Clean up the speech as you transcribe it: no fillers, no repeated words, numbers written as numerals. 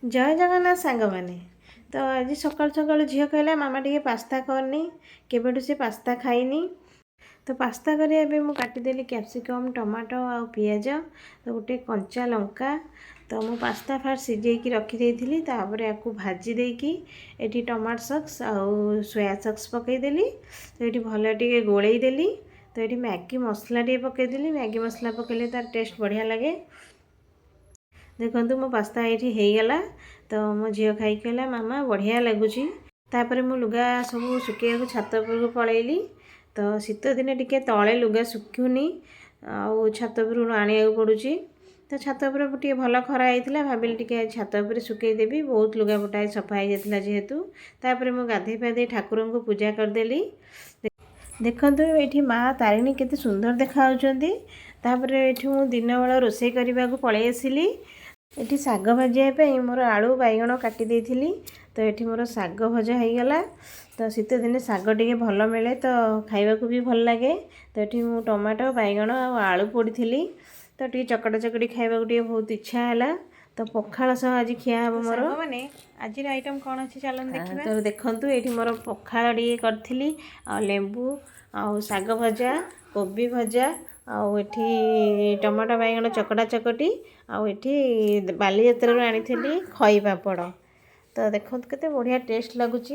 जय जगन्नाथ सांग मैंने तो आज सकाल सकाल झील कहला मामा टे पास्ता करनी केबेठू से पास्ता खाइनी। तो पास्ता करने मुझे काटिदेली कैप्सिकम टमाटो आ पियाज तो गोटे कंचा लंका तो मु पास्ता फास्ट सिझेकी रखी तापर या भाजी देकी एटी टमाटो सॉस आउ सोया सॉस पकईदेली। तो ये भल टे गोलैदेली। तो ये मैगी मसला टे पकईदेली। मैगी मसला पकईले तार टेस्ट बढ़िया लगे। देखो मो पास्ता ये होगला। तो मो झील खाई कहला मामा बढ़िया लगुच। तापर मु लुगा सब सुखा छात उपरको पलैली। तो शीत दिन टिके तले लुगा सुखुनी आउ छात उपर आने पड़ुची। तो छात उपर टे भल खरा होता भाविली टे छात उपर सुखईदेवी बहुत लुगा पटाए सफा हो जाता जेहेतु। तापर मु गाधे पाधे ठाकुर को पूजा करदेली। देखो ये माँ तारिणी केते सुंदर देखा। तापर ये दिन बेला रोषे करने को पलि आसिली। ये शाग भाजापी मोर आलू बैगण काटी देती। तो ये मोर शाग भजा होगला। तो शीत दिन शाग टे भल मिले तो खाइबा भी भल लगे। तो ये मु टमाटो बैगण आलू पोड़ी तो टे चकटा चकटी खाइबा बहुत इच्छा है। तो पखाल सह आज खिया हम मोर मैंने आज आइटम कौन अच्छी चलन देखा। तो देखो ये मोर पखाल टे करी लेंबू आउ शाग भजा कोबी भजा आउ एठी टमाटो बैगण चकटा चकटी आउ एठी बाली यात्रा आनी खई पापड़। तो देखो केते बढ़िया टेस्ट लगुच।